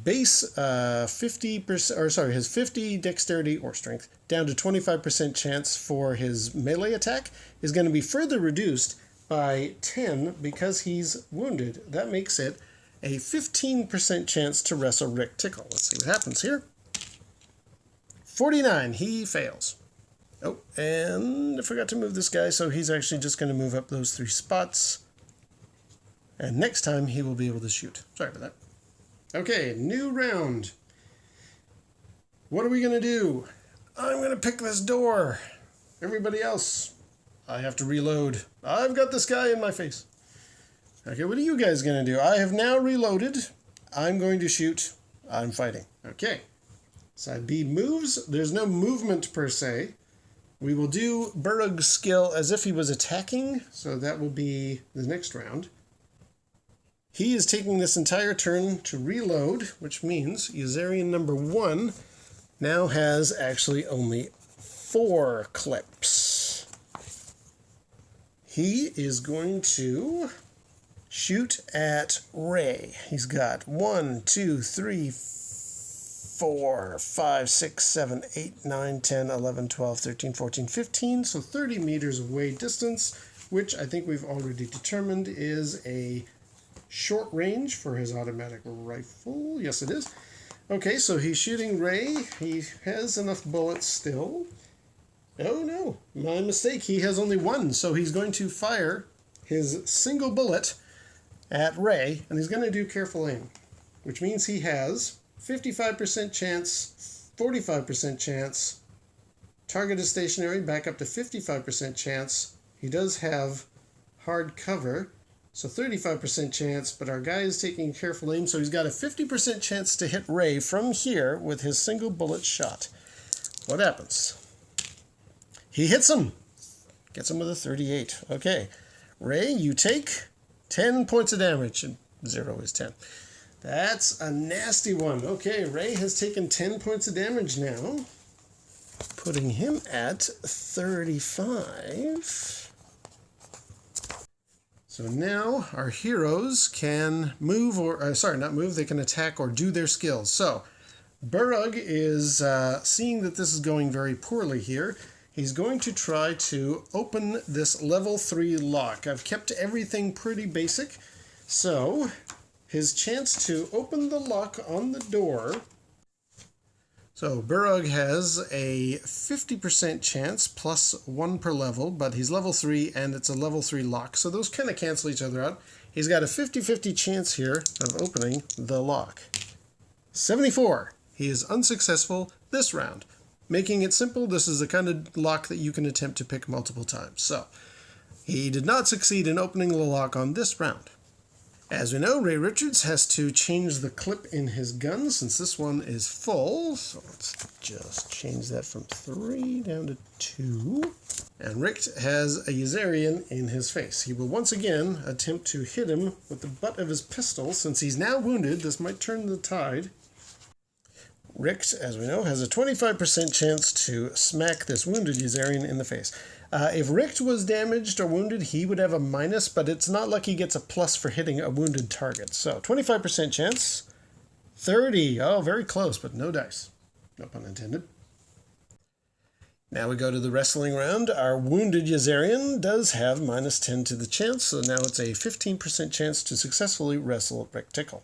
base 50 dexterity or strength down to 25% chance for his melee attack is going to be further reduced by 10 because he's wounded. That makes it a 15% chance to wrestle Rick Tickle. Let's see what happens here. 49, he fails. Oh, and I forgot to move this guy, so he's actually just going to move up those 3 spots. And next time he will be able to shoot. Sorry about that. Okay, new round. What are we going to do? I'm going to pick this door. Everybody else, I have to reload. I've got this guy in my face. Okay, what are you guys going to do? I have now reloaded. I'm going to shoot. I'm fighting. Okay. Side B moves. There's no movement per se. We will do Burrug's skill as if he was attacking, so that will be the next round. He is taking this entire turn to reload, which means Azarian number 1 now has actually only 4 clips. He is going to shoot at Ray. He's got 1, 2, 3, 4, 5, 6, 7, 8, 9, 10, 11, 12, 13, 14, 15. So 30 meters away distance, which I think we've already determined is a short range for his automatic rifle. Yes, it is. Okay, so he's shooting Ray. He has enough bullets still. Oh no, my mistake. He has only 1, so he's going to fire his single bullet at Ray, and he's going to do careful aim, which means he has 55% chance, 45% chance, target is stationary, back up to 55% chance. He does have hard cover, so 35% chance, but our guy is taking careful aim, so he's got a 50% chance to hit Ray from here with his single bullet shot. What happens? He hits him. Gets him with a 38. Okay. Ray, you take 10 points of damage, and 0 is 10. That's a nasty one. Okay, Ray has taken 10 points of damage now, putting him at 35. So now our heroes can move, or not move, they can attack or do their skills. So Burrug is seeing that this is going very poorly here. He's going to try to open this level 3 lock. I've kept everything pretty basic, so his chance to open the lock on the door. So Burrug has a 50% chance, plus 1 per level, but he's level 3 and it's a level 3 lock, so those kind of cancel each other out. He's got a 50-50 chance here of opening the lock. 74. He is unsuccessful this round. Making it simple, this is the kind of lock that you can attempt to pick multiple times. So he did not succeed in opening the lock on this round. As we know, Ray Richards has to change the clip in his gun since this one is full. So let's just change that from 3 down to 2. And Richt has a Yazarian in his face. He will once again attempt to hit him with the butt of his pistol. Since he's now wounded, this might turn the tide. Richt, as we know, has a 25% chance to smack this wounded Yazarian in the face. If Richt was damaged or wounded, he would have a minus, but it's not like he gets a plus for hitting a wounded target. So 25% chance. 30. Oh, very close, but no dice. No pun intended. Now we go to the wrestling round. Our wounded Yazarian does have minus 10 to the chance, so now it's a 15% chance to successfully wrestle Rick Tickle.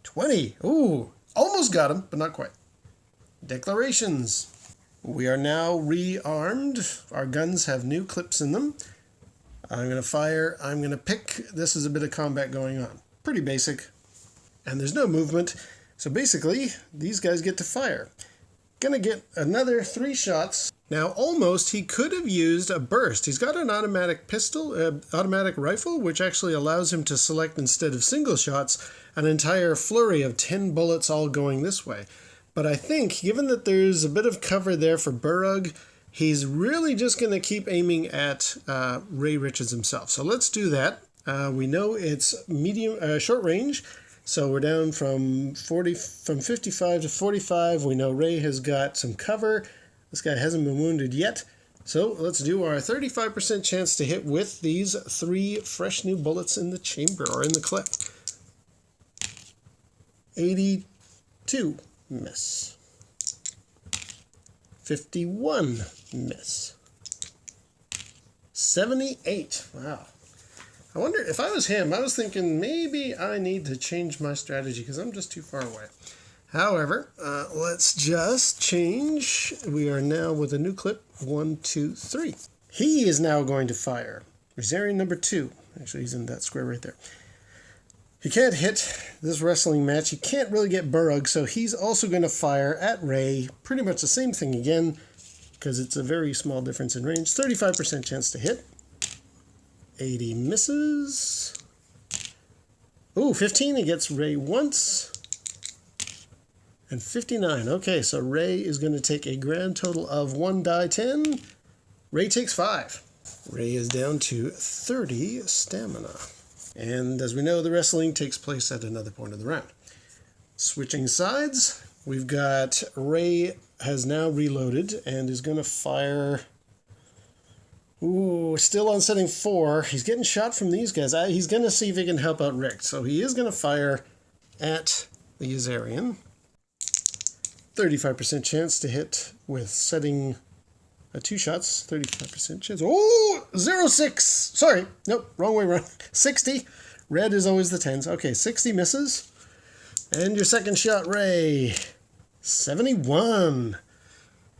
20. Ooh, almost got him, but not quite. Declarations. We are now rearmed. Our guns have new clips in them. I'm going to fire. I'm going to pick. This is a bit of combat going on. Pretty basic. And there's no movement. So basically, these guys get to fire. Gonna get another 3 shots. Now, almost, he could have used a burst. He's got an automatic pistol, automatic rifle, which actually allows him to select, instead of single shots, an entire flurry of 10 bullets all going this way. But I think, given that there's a bit of cover there for Burrug, he's really just going to keep aiming at Ray Richards himself. So let's do that. We know it's short range. So we're down from 55 to 45. We know Ray has got some cover. This guy hasn't been wounded yet. So let's do our 35% chance to hit with these 3 fresh new bullets in the chamber, or in the clip. 82. Miss. 51. Miss. 78. Wow. I wonder, if I was him, I was thinking maybe I need to change my strategy because I'm just too far away. However, let's just change. We are now with a new clip. 1, 2, 3. He is now going to fire. Yazarian number 2. Actually, he's in that square right there. He can't hit this wrestling match. He can't really get Burrug, so he's also going to fire at Ray. Pretty much the same thing again, because it's a very small difference in range. 35% chance to hit. 80 misses. Ooh, 15. He gets Ray once. And 59. Okay, so Ray is going to take a grand total of 1 die 10. Ray takes 5. Ray is down to 30 stamina. And as we know, the wrestling takes place at another point of the round. Switching sides, we've got Ray has now reloaded and is going to fire. Ooh, still on setting 4. He's getting shot from these guys. He's going to see if he can help out Rick. So he is going to fire at the Yazarian. 35% chance to hit with setting 2 shots. 35% chance. Oh, 0-6. Sorry. Nope, wrong way around. 60. Red is always the 10s. Okay, 60 misses. And your second shot, Ray. 71.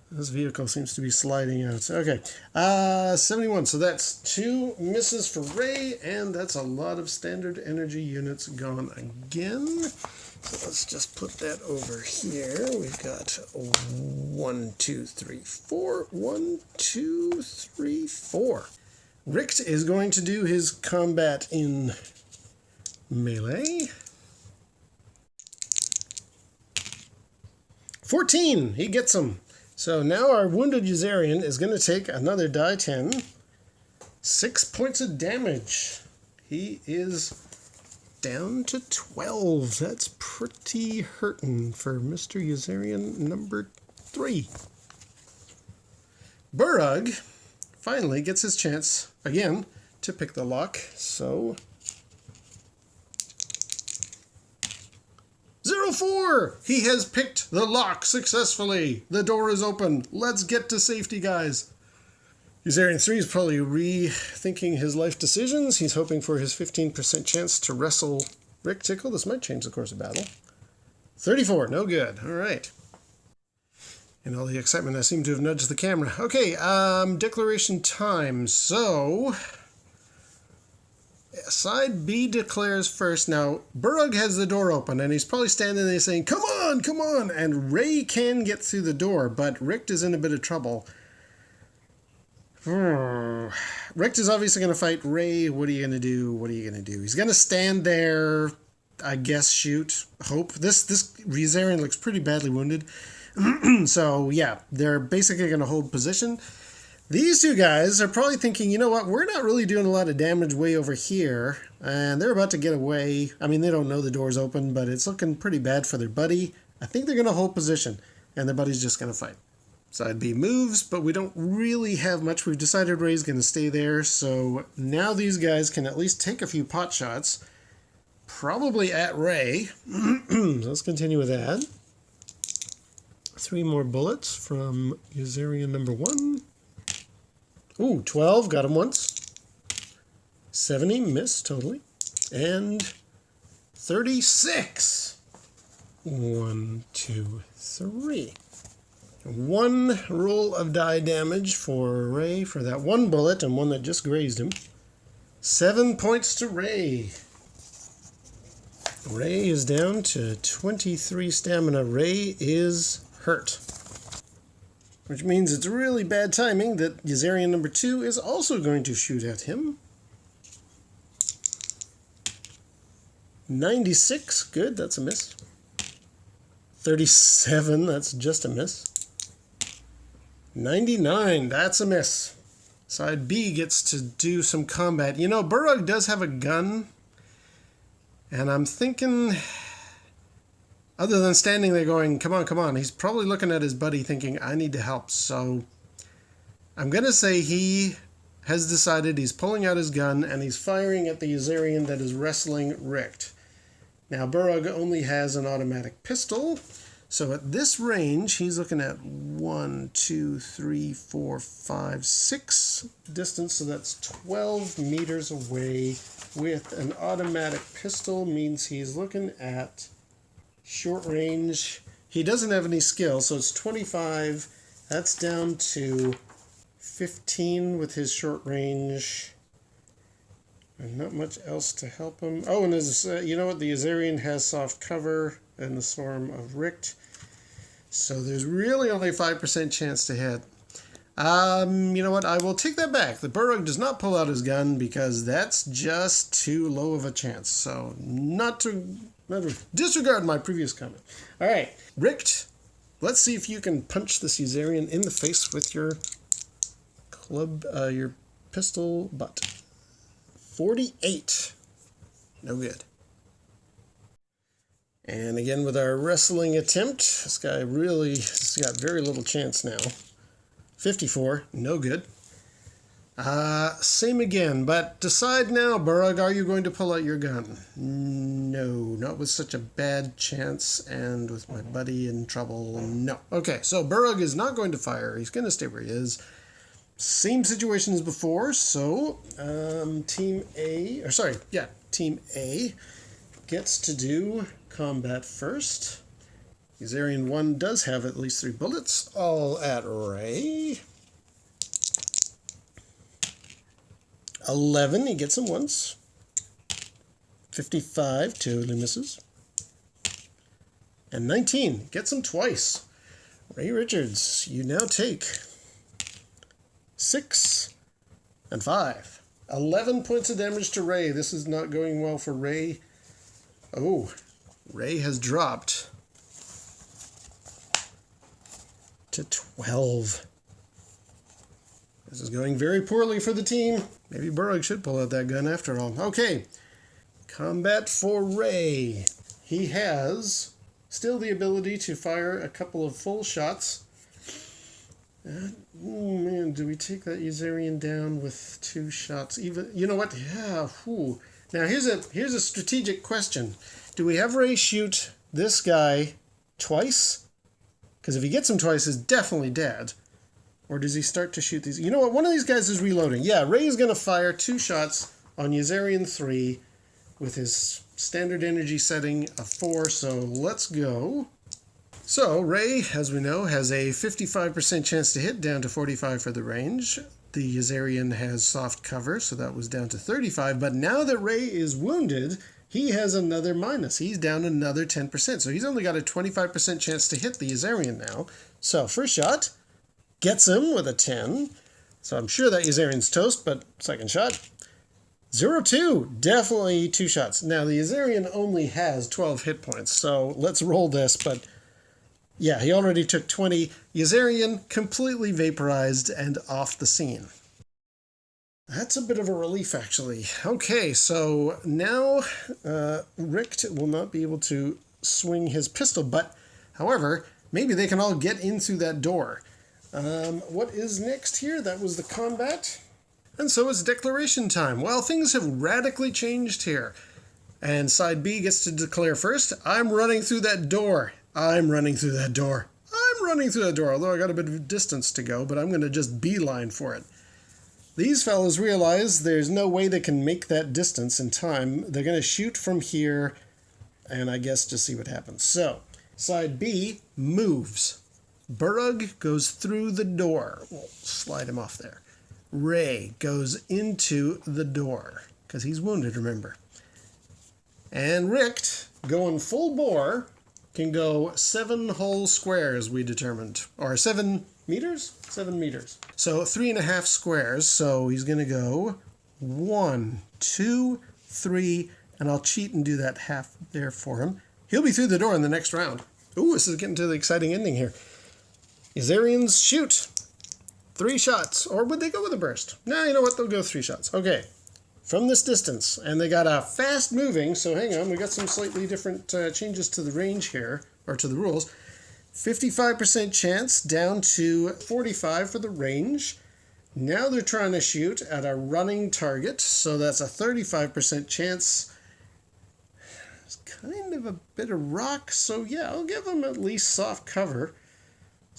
This vehicle seems to be sliding out. Okay, 71. So that's 2 misses for Ray, and that's a lot of standard energy units gone again. So let's just put that over here. We've got 1, 2, 3, 4. 1, 2, 3, 4. Richt is going to do his combat in melee. 14. He gets him. So now our wounded Yazarian is going to take another die 10. 6 points of damage. He is down to 12. That's pretty hurting for Mr. Yazarian number 3. Burrug finally gets his chance again to pick the lock. So 04! He has picked the lock successfully. The door is open. Let's get to safety, guys. Yazarian 3 is probably rethinking his life decisions. He's hoping for his 15% chance to wrestle Rick Tickle. This might change the course of battle. 34, no good. All right. In all the excitement, I seem to have nudged the camera. Okay, declaration time. So side B declares first. Now, Burrug has the door open, and he's probably standing there saying, come on, come on! And Ray can get through the door, but Rick is in a bit of trouble. Richt is obviously going to fight Ray. What are you going to do? What are you going to do? He's going to stand there, I guess, shoot, hope. This Rizarian looks pretty badly wounded. So, yeah, they're basically going to hold position. These two guys are probably thinking, you know what, we're not really doing a lot of damage way over here. And they're about to get away. I mean, they don't know the door's open, but it's looking pretty bad for their buddy. I think they're going to hold position, and their buddy's just going to fight. Side B moves, but we don't really have much. We've decided Ray's going to stay there, so now these guys can at least take a few pot shots. Probably at Ray. So let's continue with that. 3 more bullets from Rizarian number 1. Ooh, 12, got him once. 70, missed totally. And 36. 1, 2, 3. 1 roll of die damage for Ray for that 1 bullet and 1 that just grazed him. 7 points to Ray. Ray is down to 23 stamina. Ray is hurt. Which means it's really bad timing that Rizarian number 2 is also going to shoot at him. 96, good, that's a miss. 37, that's just a miss. 99, that's a miss. Side B gets to do some combat. You know, Burrug does have a gun, and I'm thinking, other than standing there going, come on, come on, he's probably looking at his buddy thinking, I need to help. So I'm going to say he has decided he's pulling out his gun and he's firing at the Rizarian that is wrestling Richt. Now, Burrug only has an automatic pistol, so at this range, he's looking at 1, 2, 3, 4, 5, 6 distance, so that's 12 meters away with an automatic pistol, means he's looking at short range. He doesn't have any skill, so it's 25. That's down to 15 with his short range. And not much else to help him. Oh, and there's, you know what? The Rizarian has soft cover in the form of Richt. So there's really only a 5% chance to hit. You know what? I will take that back. The Burrug does not pull out his gun because that's just too low of a chance. So not to disregard my previous comment. All right, Richt, let's see if you can punch this Rizarian in the face with your club, your pistol butt. 48. No good. And again with our wrestling attempt, this guy really has got very little chance now. 54. No good. Same again, but decide now, Burrug, are you going to pull out your gun? No, not with such a bad chance and with my buddy in trouble. No. Okay, so Burrug is not going to fire. He's going to stay where he is. Same situation as before, so Team A gets to do combat first. Rizarian 1 does have at least 3 bullets, all at Ray. 11, he gets him once. 55, totally misses. And 19, gets him twice. Ray Richards, you now take 6 and 5. 11 points of damage to Ray. This is not going well for Ray. Oh, Ray has dropped to 12. This is going very poorly for the team. Maybe Burrug should pull out that gun after all. Okay, combat for Ray. He has still the ability to fire a couple of full shots. Oh man, do we take that Rizarian down with 2 shots? Even, you know what? Yeah. Whew. Now here's a strategic question. Do we have Ray shoot this guy twice? Because if he gets him twice, he's definitely dead. Or does he start to shoot these? You know what? One of these guys is reloading. Yeah, Ray is going to fire 2 shots on Rizarian 3 with his standard energy setting of 4. So let's go. So Ray, as we know, has a 55% chance to hit, down to 45 for the range. The Rizarian has soft cover, so that was down to 35. But now that Ray is wounded, he has another minus. He's down another 10%. So he's only got a 25% chance to hit the Rizarian now. So first shot gets him with a 10. So I'm sure that Yazarian's toast, but second shot. 0-2, definitely 2 shots. Now the Yazarian only has 12 hit points, so let's roll this, but yeah, he already took 20. Yazarian completely vaporized and off the scene. That's a bit of a relief, actually. Okay, so now Richt will not be able to swing his pistol, but however, maybe they can all get in through that door. What is next here? That was the combat. And so it's declaration time. Well, things have radically changed here. And side B gets to declare first. I'm running through that door. I'm running through that door. I'm running through that door, although I got a bit of distance to go, but I'm going to just beeline for it. These fellows realize there's no way they can make that distance in time. They're going to shoot from here, and I guess just see what happens. So, side B moves. Burrug goes through the door. We'll slide him off there. Ray goes into the door, because he's wounded, remember. And Richt, going full bore, can go 7 whole squares, we determined. Or 7 meters? 7 meters. So 3.5 squares, so he's going to go 1, 2, 3, and I'll cheat and do that half there for him. He'll be through the door in the next round. Ooh, this is getting to the exciting ending here. Yazarians shoot. 3 shots. Or would they go with a burst? No, you know what? They'll go 3 shots. Okay. From this distance. And they got a fast moving. So hang on. We got some slightly different changes to the range here. Or to the rules. 55% chance down to 45 for the range. Now they're trying to shoot at a running target. So that's a 35% chance. It's kind of a bit of rock. So yeah, I'll give them at least soft cover.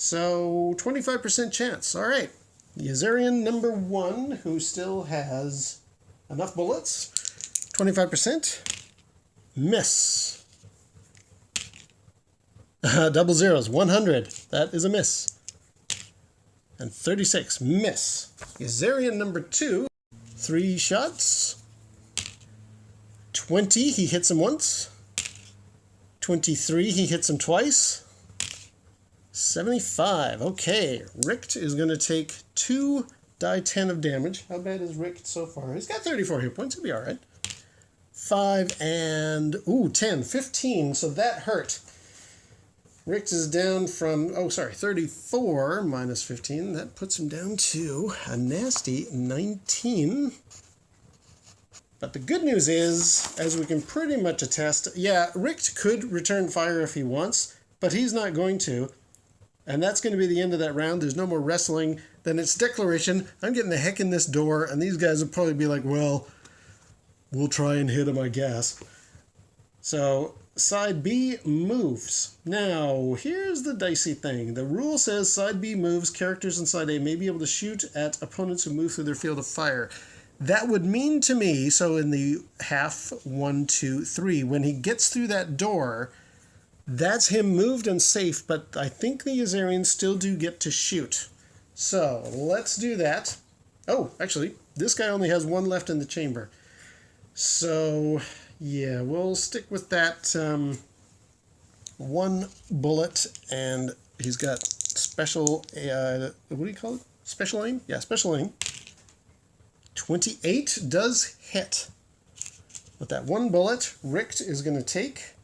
So, 25% chance. All right. Yazarian number 1, who still has enough bullets. 25%. Miss. Double zeros. 100. That is a miss. And 36. Miss. Yazarian number 2. 3 shots. 20. He hits him once. 23. He hits him twice. 75. Okay, Richt is going to take 2 die 10 of damage. How bad is Richt so far? He's got 34 hit points. He'll be all right. 5 and... Ooh, 10. 15. So that hurt. Richt is down from... 34 minus 15. That puts him down to a nasty 19. But the good news is, as we can pretty much attest, yeah, Richt could return fire if he wants, but he's not going to. And that's going to be the end of that round. There's no more wrestling. Then it's declaration. I'm getting the heck in this door. And these guys will probably be like, well, we'll try and hit him, I guess. So side B moves. Now, here's the dicey thing. The rule says side B moves. Characters in side A may be able to shoot at opponents who move through their field of fire. That would mean to me, so in the half, 1, 2, 3, when he gets through that door... That's him moved and safe, but I think the Yazarians still do get to shoot. So, let's do that. Oh, actually, this guy only has 1 left in the chamber. So, yeah, we'll stick with that 1 bullet, and he's got special, what do you call it? Special aim? Yeah, special aim. 28 does hit. With that 1 bullet, Richt is going to take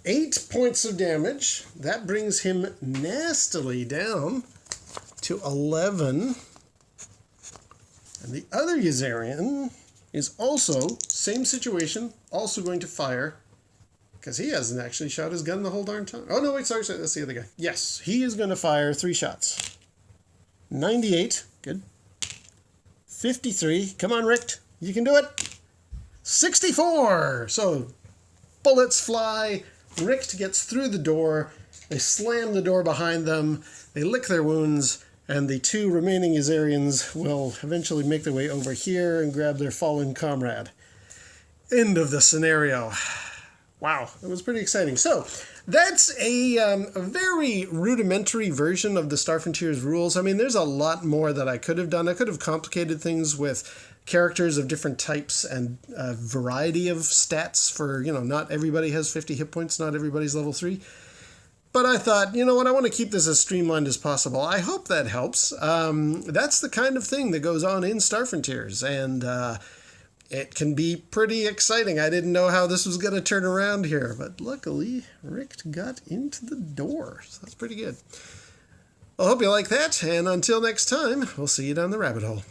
8 points of damage. That brings him nastily down to 11. And the other Yazarian is also, same situation, also going to fire. Because he hasn't actually shot his gun the whole darn time. Oh, no, wait, sorry, that's the other guy. Yes, he is going to fire 3 shots. 98, good. 53, come on, Richt, you can do it. 64, so bullets fly. Richt gets through the door, they slam the door behind them, they lick their wounds, and the 2 remaining Yazarians will eventually make their way over here and grab their fallen comrade. End of the scenario. Wow, that was pretty exciting. So, that's a very rudimentary version of the Star Frontiers rules. I mean, there's a lot more that I could have done. I could have complicated things with characters of different types and a variety of stats for, not everybody has 50 hit points, not everybody's level 3. But I thought, you know what, I want to keep this as streamlined as possible. I hope that helps. That's the kind of thing that goes on in Star Frontiers, and it can be pretty exciting. I didn't know how this was going to turn around here, but luckily Rick got into the door, so that's pretty good. I hope you like that, and until next time, we'll see you down the rabbit hole.